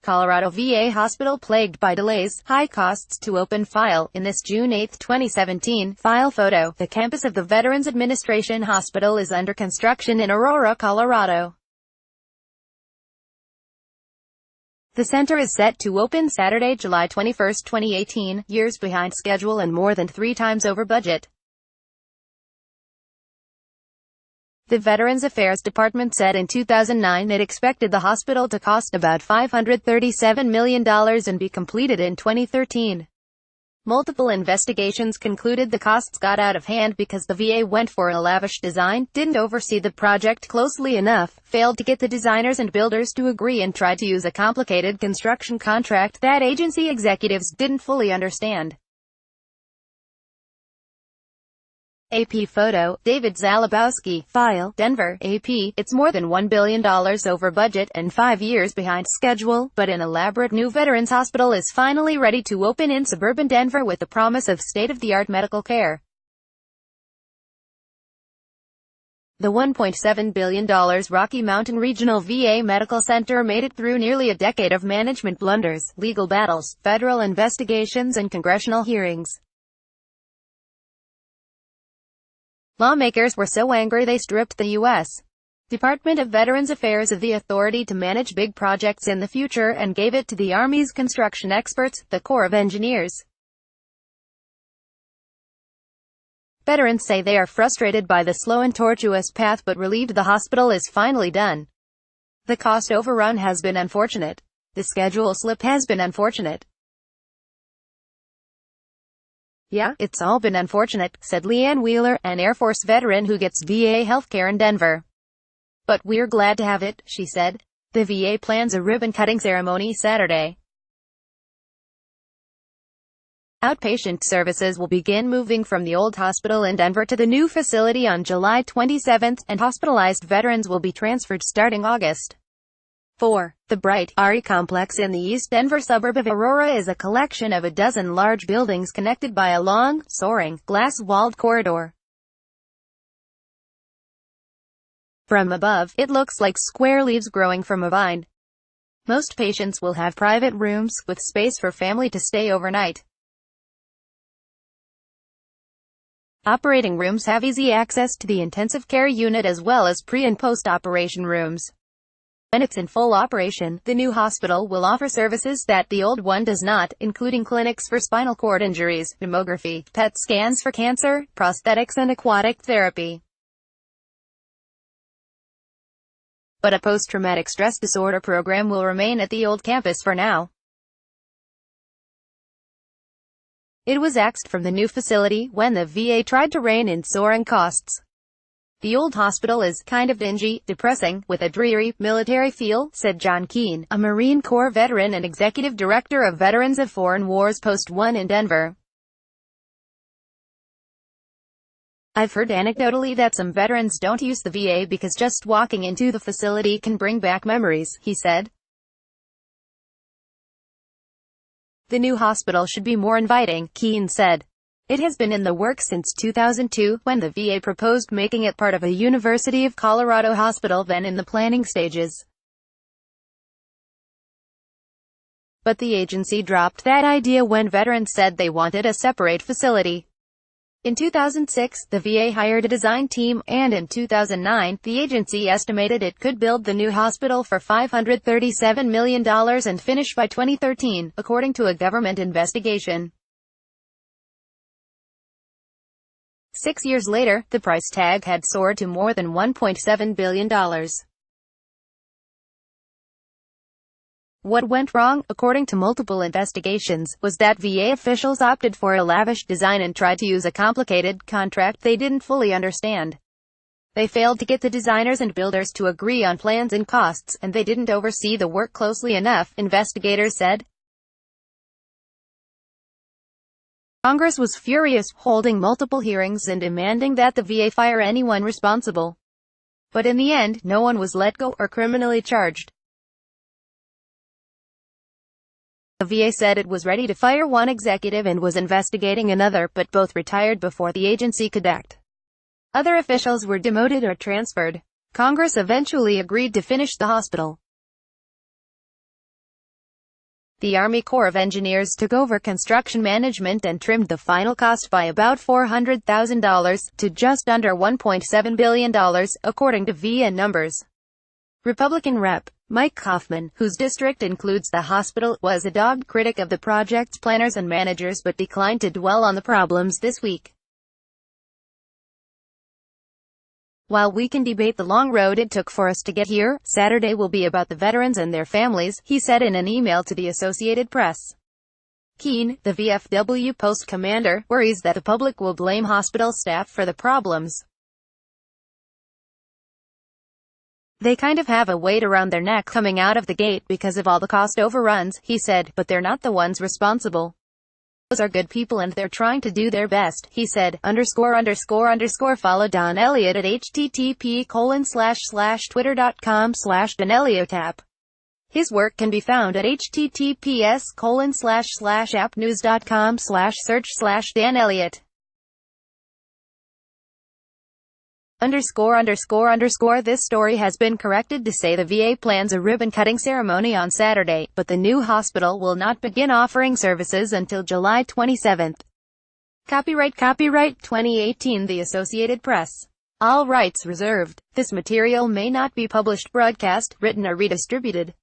Colorado VA hospital plagued by delays, high costs to open file. In this June 8, 2017, file photo, the campus of the Veterans Administration Hospital is under construction in Aurora, Colorado. The center is set to open Saturday, July 21, 2018, years behind schedule and more than 3 times over budget. The Veterans Affairs Department said in 2009 it expected the hospital to cost about $537 million and be completed in 2013. Multiple investigations concluded the costs got out of hand because the VA went for a lavish design, didn't oversee the project closely enough, failed to get the designers and builders to agree, and tried to use a complicated construction contract that agency executives didn't fully understand. AP photo, David Zalabowski, file, Denver, AP. It's more than $1 billion over budget and 5 years behind schedule, but an elaborate new veterans hospital is finally ready to open in suburban Denver with the promise of state-of-the-art medical care. The $1.7 billion Rocky Mountain Regional VA Medical Center made it through nearly a decade of management blunders, legal battles, federal investigations and congressional hearings. Lawmakers were so angry they stripped the U.S. Department of Veterans Affairs of the authority to manage big projects in the future and gave it to the Army's construction experts, the Corps of Engineers. Veterans say they are frustrated by the slow and tortuous path but relieved the hospital is finally done. The cost overrun has been unfortunate. The schedule slip has been unfortunate. Yeah, it's all been unfortunate, said Leanne Wheeler, an Air Force veteran who gets VA healthcare in Denver. But we're glad to have it, she said. The VA plans a ribbon-cutting ceremony Saturday. Outpatient services will begin moving from the old hospital in Denver to the new facility on July 27, and hospitalized veterans will be transferred starting August 4. The Bright RE complex in the East Denver suburb of Aurora is a collection of a dozen large buildings connected by a long, soaring, glass-walled corridor. From above, it looks like square leaves growing from a vine. Most patients will have private rooms, with space for family to stay overnight. Operating rooms have easy access to the intensive care unit as well as pre- and post-operation rooms. When it's in full operation, the new hospital will offer services that the old one does not, including clinics for spinal cord injuries, mammography, PET scans for cancer, prosthetics and aquatic therapy. But a post-traumatic stress disorder program will remain at the old campus for now. It was axed from the new facility when the VA tried to rein in soaring costs. The old hospital is kind of dingy, depressing, with a dreary, military feel, said John Keene, a Marine Corps veteran and executive director of Veterans of Foreign Wars Post 1 in Denver. I've heard anecdotally that some veterans don't use the VA because just walking into the facility can bring back memories, he said. The new hospital should be more inviting, Keene said. It has been in the works since 2002, when the VA proposed making it part of a University of Colorado hospital, then in the planning stages. But the agency dropped that idea when veterans said they wanted a separate facility. In 2006, the VA hired a design team, and in 2009, the agency estimated it could build the new hospital for $537 million and finish by 2013, according to a government investigation. 6 years later, the price tag had soared to more than $1.7 billion. What went wrong, according to multiple investigations, was that VA officials opted for a lavish design and tried to use a complicated contract they didn't fully understand. They failed to get the designers and builders to agree on plans and costs, and they didn't oversee the work closely enough, investigators said. Congress was furious, holding multiple hearings and demanding that the VA fire anyone responsible. But in the end, no one was let go or criminally charged. The VA said it was ready to fire one executive and was investigating another, but both retired before the agency could act. Other officials were demoted or transferred. Congress eventually agreed to finish the hospital. The Army Corps of Engineers took over construction management and trimmed the final cost by about $400,000 to just under $1.7 billion, according to VA numbers. Republican Rep. Mike Coffman, whose district includes the hospital, was a dogged critic of the project's planners and managers but declined to dwell on the problems this week. While we can debate the long road it took for us to get here, Saturday will be about the veterans and their families, he said in an email to the Associated Press. Keene, the VFW post commander, worries that the public will blame hospital staff for the problems. They kind of have a weight around their neck coming out of the gate because of all the cost overruns, he said, but they're not the ones responsible. Those are good people and they're trying to do their best, he said, _____. Follow Don Elliott at http://twitter.com/DonElliottApp. His work can be found at https://appnews.com/search/Dan Elliott. This story has been corrected to say the VA plans a ribbon-cutting ceremony on Saturday, but the new hospital will not begin offering services until July 27. Copyright 2018 The Associated Press. All rights reserved. This material may not be published, broadcast, written or redistributed.